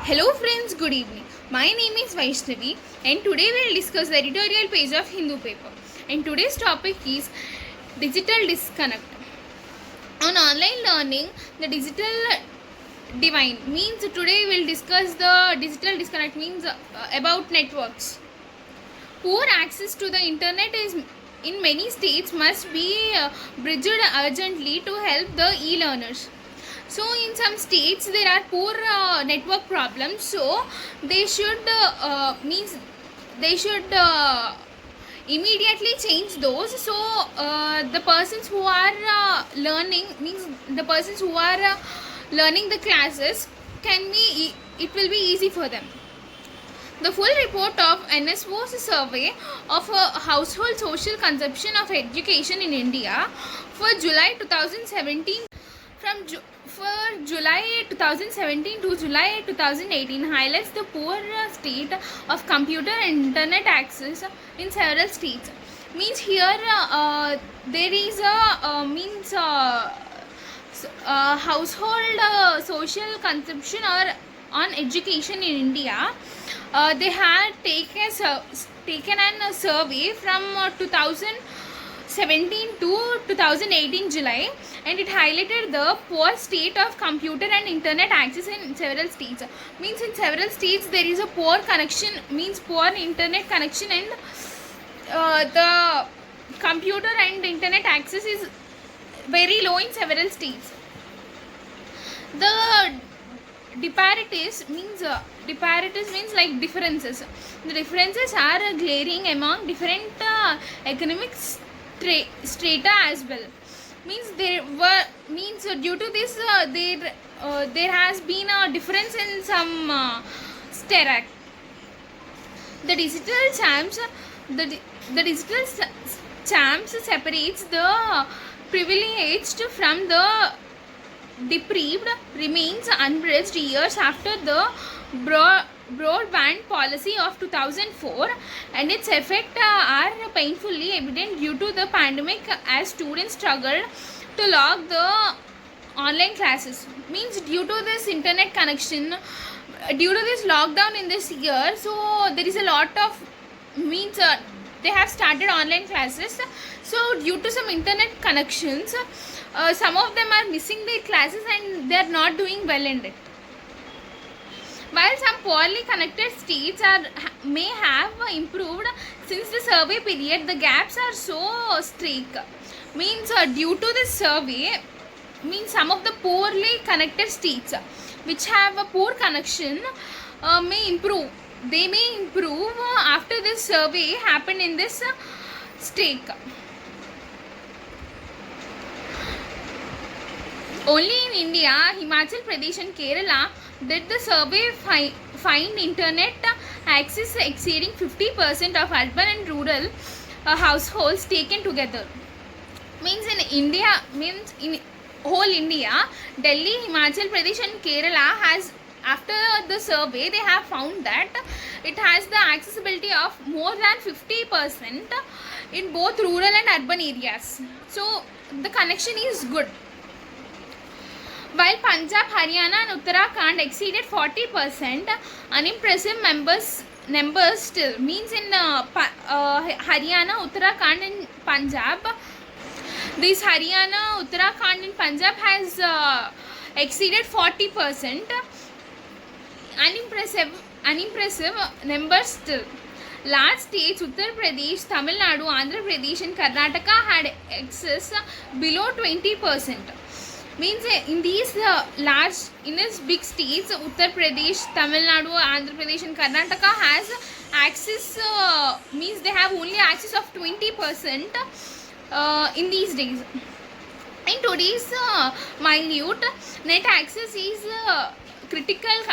Hello friends, good evening. My name is Vaishnavi and today we will discuss the editorial page of Hindu paper. And today's topic is digital disconnect. On online learning, the digital divine means today we will discuss the digital disconnect means about networks. Poor access to the internet is in many states must be bridged urgently to help the e-learners. So in some states there are poor network problems, so they should immediately change those. So the persons who are learning the classes it will be easy for them. The full report of NSO's survey of household social consumption of education in India for July 2017 for July 2017 to July 2018 highlights the poor state of computer and internet access in several states. Means here there is a household social consumption or on education in India. They had taken a survey from 2017 to 2018 July, and it highlighted the poor state of computer and internet access in several states. Means in several states there is a poor connection, means poor internet connection, and the computer and internet access is very low in several states. The disparities means like differences. The differences are glaring among different economic strata as well. Means due to this there has been a difference in some strata. The digital champs separates the privileged from the deprived remains unbridged years after the broadband policy of 2004, and its effects are painfully evident due to the pandemic as students struggled to log the online classes. Means due to this internet connection, due to this lockdown in this year, so there is a lot of they have started online classes. So due to some internet connections, some of them are missing their classes and they are not doing well in it. While some poorly connected states may have improved since the survey period, the gaps are so stark. Means due to this survey, means some of the poorly connected states which have a poor connection may improve. They may improve after this survey happened in this state. Only in India, Himachal Pradesh and Kerala did the survey find internet access exceeding 50% of urban and rural households taken together. Means in India, means in whole India, Delhi, Himachal Pradesh and Kerala has, after the survey, they have found that it has the accessibility of more than 50% in both rural and urban areas. So the connection is good. While Punjab, Haryana and Uttarakhand exceeded 40%, unimpressive numbers still. Means in Haryana, Uttarakhand and Punjab, this Haryana, Uttarakhand and Punjab has exceeded 40%. Unimpressive numbers still. Large states Uttar Pradesh, Tamil Nadu, Andhra Pradesh and Karnataka had excess below 20%. Means in these big states, Uttar Pradesh, Tamil Nadu, Andhra Pradesh and Karnataka has access, means they have only access of 20% in these days. In today's minute, net access is critical.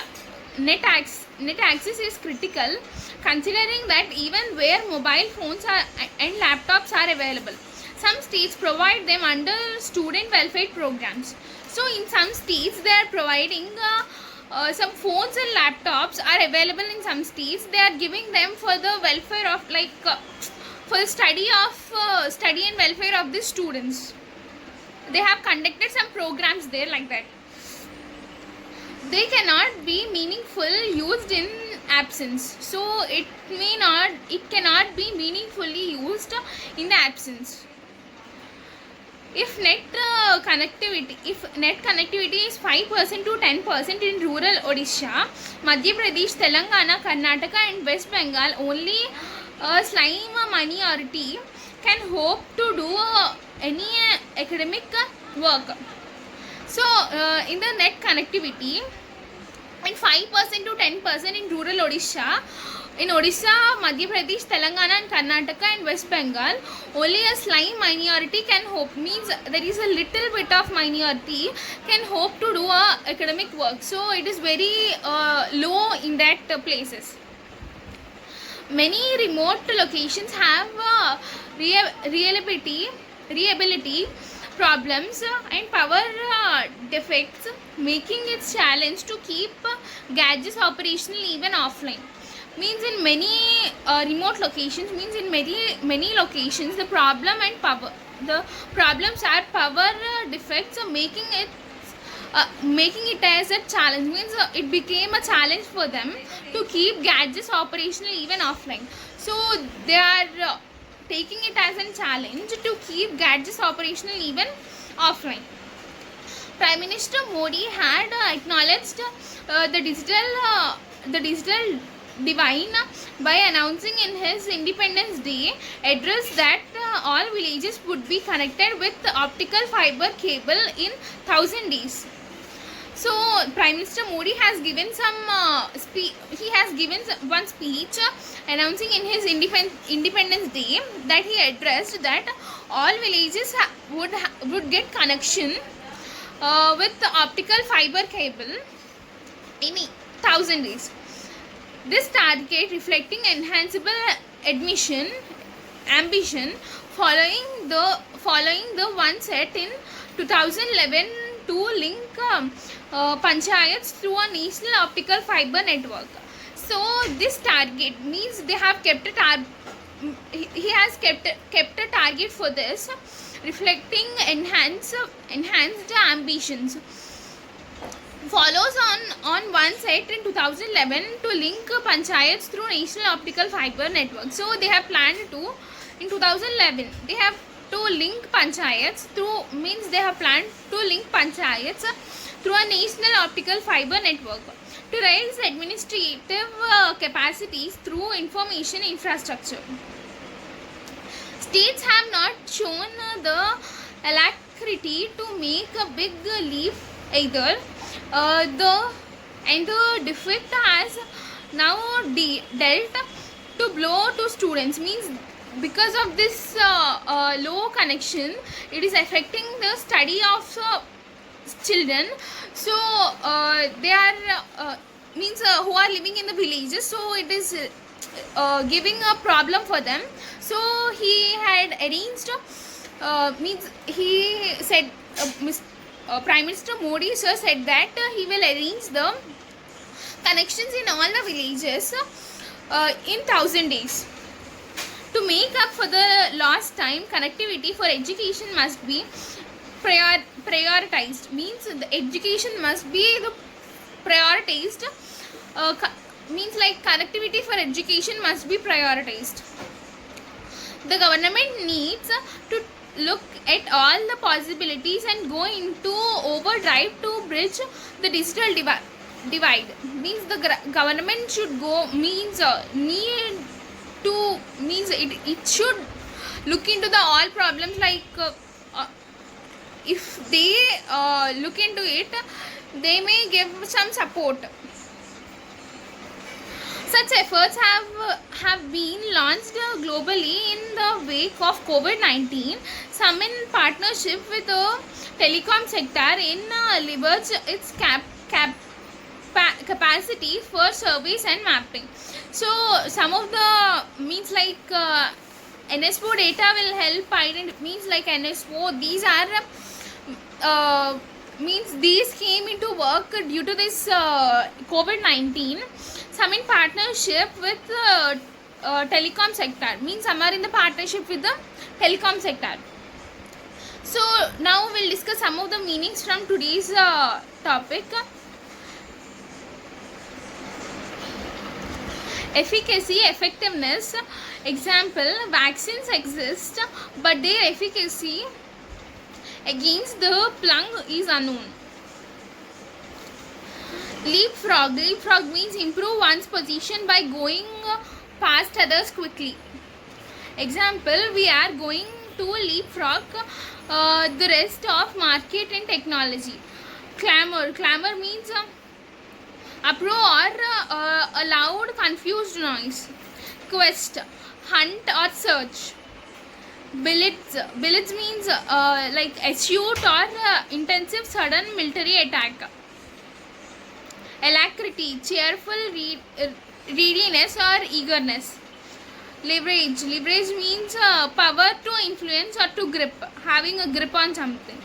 Net access is critical, considering that even where mobile phones and laptops are available, some states provide them under student welfare programs. So in some states they are providing some phones and laptops are available in some states. They are giving them for the welfare of for the study and welfare of the students. They have conducted some programs there like that. they cannot be meaningful used in absence. So it cannot be meaningfully used in the absence. If net connectivity is 5% to 10% in rural Odisha, Madhya Pradesh, Telangana, Karnataka and West Bengal, only a slim minority can hope to do any academic work. So in the net connectivity, in 5% to 10% in rural Odisha, in Odisha, Madhya Pradesh, Telangana and Karnataka and West Bengal, only a slim minority can hope, means there is a little bit of minority can hope to do academic work. So it is very low in that places. Many remote locations have reliability problems and power defects, making it challenge to keep gadgets operational even offline. Means in many remote locations, means in many locations the problems are power defects, making it as a challenge. Means it became a challenge for them to keep gadgets operational even offline. So they are taking it as a challenge to keep gadgets operational even offline. Prime Minister Modi had acknowledged the digital divine by announcing in his Independence Day address that all villages would be connected with optical fiber cable in 1,000 days. So Prime Minister Modi has given one speech announcing in his Independence Day that he addressed that all villages would get connection with the optical fiber cable in 1,000 days. This target reflecting enhanceable ambition following the one set in 2011 to link panchayats through a national optical fiber network. So this target means they have kept he has kept a target for this, reflecting enhanced ambitions. Follows on one set in 2011 to link panchayats through national optical fiber network. So they have planned to, in 2011 they have to link panchayats through, means they have planned to link panchayats through a national optical fiber network to raise administrative capacities through information infrastructure. States have not shown the alacrity to make a big leap either. The defect has now dealt to blow to students. Means because of this low connection, it is affecting the study of children. So they are means who are living in the villages, so it is giving a problem for them. So he had arranged means he said Prime Minister Modi sir said that he will arrange the connections in all the villages in 1,000 days. To make up for the lost time, connectivity for education must be prioritized. Means the education must be the prioritized. Means like connectivity for education must be prioritized. The government needs to look at all the possibilities and go into overdrive to bridge the digital divide. Means the government should go, means need to, means it should look into the all problems, like if they look into it, they may give some support. Such efforts have been launched globally in the wake of COVID-19, some in partnership with the telecom sector in leverage its capacity for surveys and mapping. So some of the means like NSPO data will help identify, means like NSPO, these are means these came into work due to this COVID-19. Some in partnership with telecom sector, means some are in the partnership with the telecom sector. So now we'll discuss some of the meanings from today's topic. Efficacy, effectiveness. Example, vaccines exist but their efficacy against the plague is unknown. Leapfrog. Leapfrog means improve one's position by going past others quickly. Example, we are going to leapfrog the rest of market and technology. Clamor. Clamor means uproar or a loud confused noise. Quest, hunt or search. Billets. Billets means like acute or intensive sudden military attack. Alacrity, cheerful readiness or eagerness. Leverage. Leverage means power to influence or to grip, having a grip on something.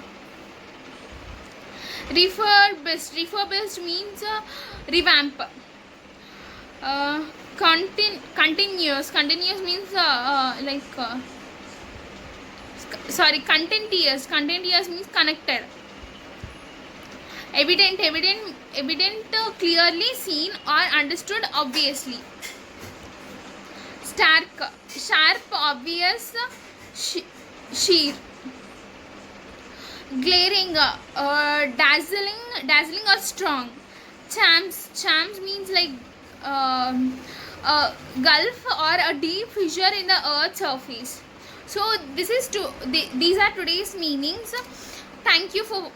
Refurbished. Refurbished means revamp. Continuous. Continuous means contentious. Contentious means connected. Evident. Evident, clearly seen or understood obviously. Stark, sharp, obvious, sheer. Glaring, dazzling or strong. Champs means like a gulf or a deep fissure in the earth's surface. So these are today's meanings. Thank you for